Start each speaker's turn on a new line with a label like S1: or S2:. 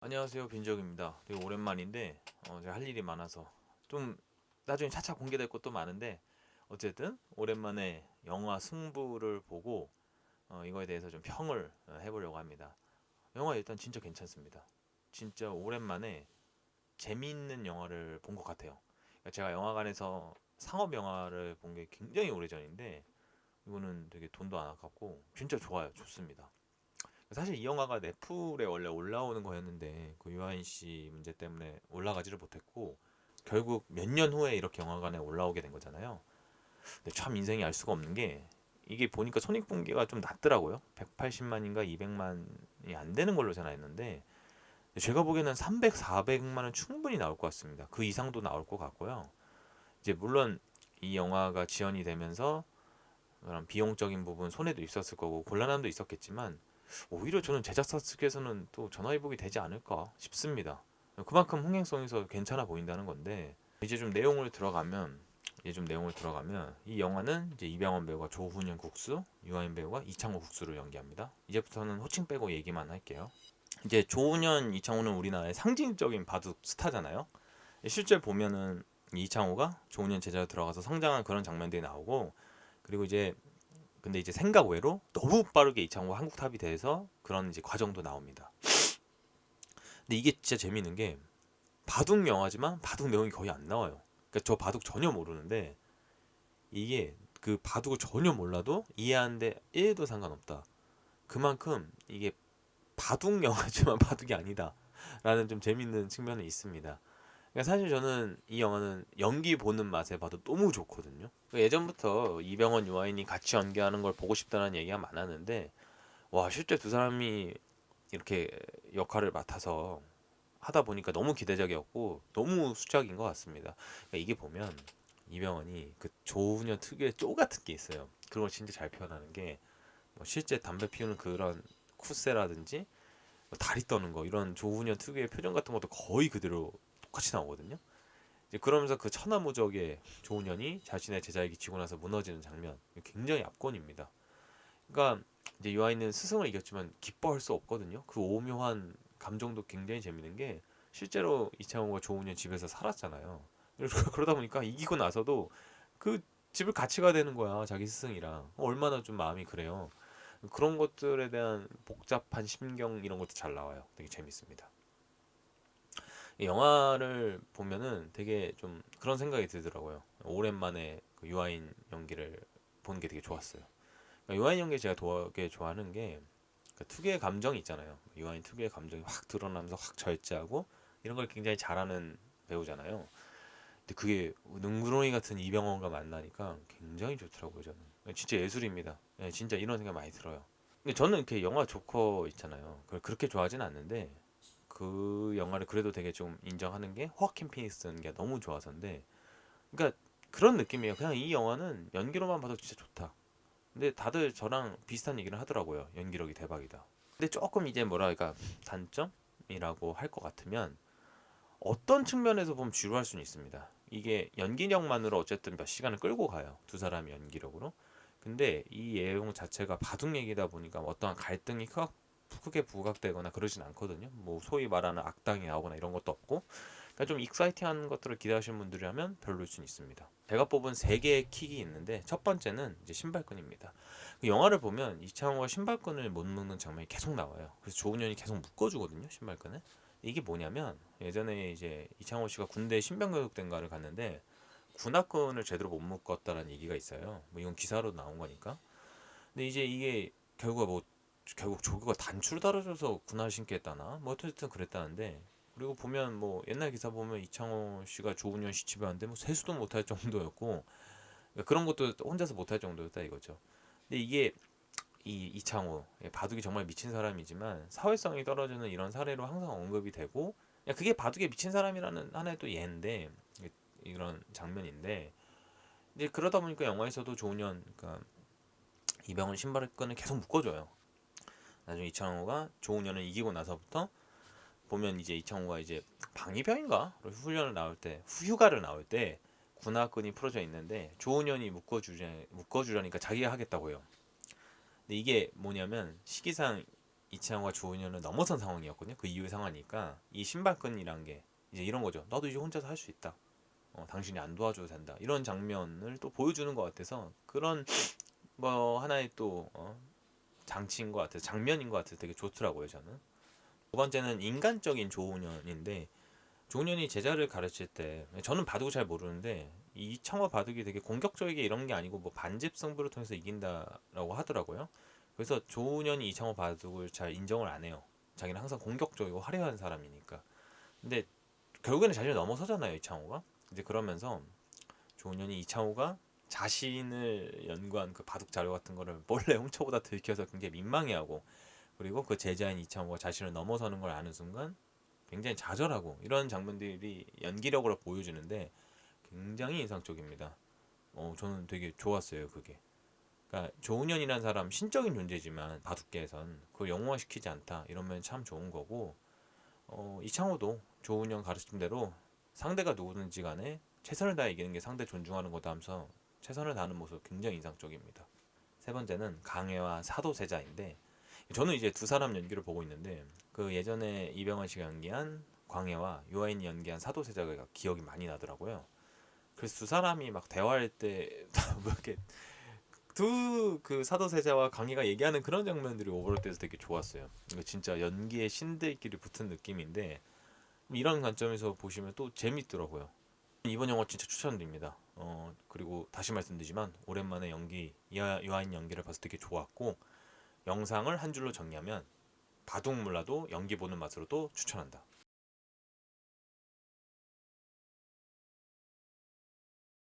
S1: 안녕하세요, 빈적입니다. 되게 오랜만인데 제가 할 일이 많아서 좀 나중에 차차 공개될 것도 많은데 어쨌든 오랜만에 영화 승부를 보고 이거에 대해서 좀 평을 해보려고 합니다. 영화 일단 진짜 괜찮습니다. 진짜 오랜만에 재미있는 영화를 본 것 같아요. 그러니까 제가 영화관에서 상업 영화를 본 게 굉장히 오래전인데 이거는 되게 돈도 안 아깝고 진짜 좋아요. 좋습니다. 사실 이 영화가 넷플에 원래 올라오는 거였는데 그 유아인 씨 문제 때문에 올라가지를 못했고 결국 몇 년 후에 이렇게 영화관에 올라오게 된 거잖아요. 근데 참 인생이 알 수가 없는 게 이게 보니까 손익분기가 좀 낮더라고요. 180만인가 200만이 안 되는 걸로 제가 알았는데 제가 보기에는 300, 400만은 충분히 나올 것 같습니다. 그 이상도 나올 것 같고요. 이제 물론 이 영화가 지연이 되면서 그런 비용적인 부분 손해도 있었을 거고 곤란함도 있었겠지만 오히려 저는 제작사 측에서는 또 전화위복이 되지 않을까 싶습니다. 그만큼 흥행성에서 괜찮아 보인다는 건데 이제 좀 내용을 들어가면 이 영화는 이제 이병헌 배우가 조훈현 국수, 유아인 배우가 이창호 국수를 연기합니다. 이제부터는 호칭 빼고 얘기만 할게요. 이제 조훈현, 이창호는 우리나라의 상징적인 바둑 스타잖아요. 실제 보면은 이창호가 조훈현 제자로 들어가서 성장한 그런 장면들이 나오고 그리고 이제 근데 이제 생각 외로 너무 빠르게 이창호가 한국 탑이 돼서 그런 이제 과정도 나옵니다. 근데 이게 진짜 재밌는 게 바둑 영화지만 바둑 내용이 거의 안 나와요. 그러니까 저 바둑 전혀 모르는데 이게 그 바둑을 전혀 몰라도 이해하는데 1도 상관없다. 그만큼 이게 바둑 영화지만 바둑이 아니다. 라는 좀 재밌는 측면이 있습니다. 그러니까 사실 저는 이 영화는 연기 보는 맛에 봐도 너무 좋거든요. 그러니까 예전부터 이병헌, 유아인이 같이 연기하는 걸 보고 싶다는 얘기가 많았는데 와 실제 두 사람이 이렇게 역할을 맡아서 하다 보니까 너무 기대작이었고 너무 수작인 것 같습니다. 그러니까 이게 보면 이병헌이 그 조훈현 특유의 쪼 같은 게 있어요. 그런 걸 진짜 잘 표현하는 게뭐 실제 담배 피우는 그런 쿠세라든지 뭐 다리 떠는 거 이런 조훈현 특유의 표정 같은 것도 거의 그대로 똑같이 나오거든요. 이제 그러면서 그 천하무적의 조훈현이 자신의 제자에게 지고 나서 무너지는 장면 굉장히 압권입니다. 그러니까 이제 유아인은 스승을 이겼지만 기뻐할 수 없거든요. 그 오묘한 감정도 굉장히 재밌는 게 실제로 이창호가 조훈현 집에서 살았잖아요. 그러다 보니까 이기고 나서도 그 집을 같이 가야 되는 거야 자기 스승이랑 얼마나 좀 마음이 그래요. 그런 것들에 대한 복잡한 심경 이런 것도 잘 나와요. 되게 재밌습니다. 이 영화를 보면은 되게 좀 그런 생각이 들더라고요. 오랜만에 그 유아인 연기를 보는 게 되게 좋았어요. 그러니까 유아인 연기 제가 되게 좋아하는 게 그 특유의 감정이 있잖아요. 유아인 특유의 감정이 확 드러나면서 확 절제하고 이런 걸 굉장히 잘하는 배우잖아요. 근데 그게 능구렁이 같은 이병헌과 만나니까 굉장히 좋더라고요. 저는 진짜 예술입니다. 네, 진짜 이런 생각 많이 들어요. 근데 저는 이렇게 영화 조커 있잖아요. 그걸 그렇게 좋아하진 않는데 그 영화를 그래도 되게 좀 인정하는 게 호아킨 피닉스 연기가 너무 좋아서인데 그러니까 그런 느낌이에요. 그냥 이 영화는 연기로만 봐도 진짜 좋다. 근데 다들 저랑 비슷한 얘기를 하더라고요. 연기력이 대박이다. 근데 조금 이제 뭐랄까 단점이라고 할 것 같으면 어떤 측면에서 보면 지루할 수는 있습니다. 이게 연기력만으로 어쨌든 몇 시간을 끌고 가요. 두 사람의 연기력으로. 근데 이 내용 자체가 바둑 얘기다 보니까 어떠한 갈등이 크게 부각되거나 그러진 않거든요. 뭐 소위 말하는 악당이 나오거나 이런 것도 없고 그러니까 좀 익사이팅한 것들을 기대하시는 분들이라면 별로일 수는 있습니다. 제가 뽑은 세 개의 킥이 있는데 첫 번째는 이제 신발끈입니다. 그 영화를 보면 이창호가 신발끈을 못 묶는 장면이 계속 나와요. 그래서 조은현이 계속 묶어주거든요, 신발끈을. 이게 뭐냐면 예전에 이제 이창호 씨가 군대 신병교육대인가를 갔는데 군화끈을 제대로 못 묶었다라는 얘기가 있어요. 뭐 이건 기사로 나온 거니까. 근데 이제 이게 결국 조교가 단추를 달아줘서 군화를 신게 했다나 뭐 어쨌든 그랬다는데 그리고 보면 뭐 옛날 기사 보면 이창호 씨가 조훈현 씨 집에 왔는데 뭐 세수도 못할 정도였고 그러니까 그런 것도 혼자서 못할 정도였다 이거죠. 근데 이게 이 이창호 바둑이 정말 미친 사람이지만 사회성이 떨어지는 이런 사례로 항상 언급이 되고 그냥 그게 바둑에 미친 사람이라는 하나의 또 예인데 이런 장면인데 이제 그러다 보니까 영화에서도 조훈현 그러니까 이병헌 신발을 끈을 계속 묶어줘요. 나중에 이창호가 조훈현을 이기고 나서부터 보면 이제 이창호가 이제 방위병인가 훈련을 나올 때 휴가를 나올 때 군화끈이 풀어져 있는데 조훈현이 묶어주려니까 자기가 하겠다고 해요. 근데 이게 뭐냐면 시기상 이창호가 조은현을 넘어선 상황이었거든요. 그 이후의 상황이니까 이 신발끈이란 게 이제 이런 거죠. 너도 이제 혼자서 할 수 있다. 당신이 안 도와줘도 된다. 이런 장면을 또 보여주는 것 같아서 그런 뭐 하나의 또 장치인 것 같아서 장면인 것 같아서 되게 좋더라고요 저는. 두 번째는 인간적인 조은현인데 조은현이 제자를 가르칠 때 저는 바둑을 잘 모르는데 이창호 바둑이 되게 공격적이게 이런 게 아니고 뭐 반집 승부를 통해서 이긴다라고 하더라고요. 그래서 조은현이 이창호 바둑을 잘 인정을 안 해요. 자기는 항상 공격적이고 화려한 사람이니까. 근데 결국에는 자신을 넘어서잖아요 이창호가. 이제 그러면서 조은현이 이창호가 자신을 연구한 그 바둑 자료 같은 거를 몰래 훔쳐보다 들켜서 굉장히 민망해하고, 그리고 그 제자인 이창호가 자신을 넘어서는 걸 아는 순간 굉장히 좌절하고, 이런 장면들이 연기력으로 보여주는데 굉장히 인상적입니다. 저는 되게 좋았어요 그게. 그러니까 조은현이라는 사람 신적인 존재지만 바둑계에선 그걸 영웅화시키지 않다 이러면 참 좋은 거고, 이창호도 조은현 가르침대로 상대가 누구든지 간에 최선을 다해 이기는 게 상대 존중하는 거다 하면서 최선을 다하는 모습 굉장히 인상적입니다. 세 번째는 강혜와 사도세자인데, 저는 이제 두 사람 연기를 보고 있는데 그 예전에 이병헌 씨가 연기한 광해와 유아인이 연기한 사도세자가 기억이 많이 나더라고요. 그래서 두 사람이 막 대화할 때 뭐 이렇게 두 그 사도세자와 강희가 얘기하는 그런 장면들이 오버랩 돼서 되게 좋았어요. 이거 진짜 연기의 신들끼리 붙은 느낌인데 이런 관점에서 보시면 또 재밌더라고요. 이번 영화 진짜 추천드립니다. 그리고 다시 말씀드리지만 오랜만에 연기 유아인 연기를 봐서 되게 좋았고, 영상을 한 줄로 정리하면 바둑 몰라도 연기 보는 맛으로도 추천한다.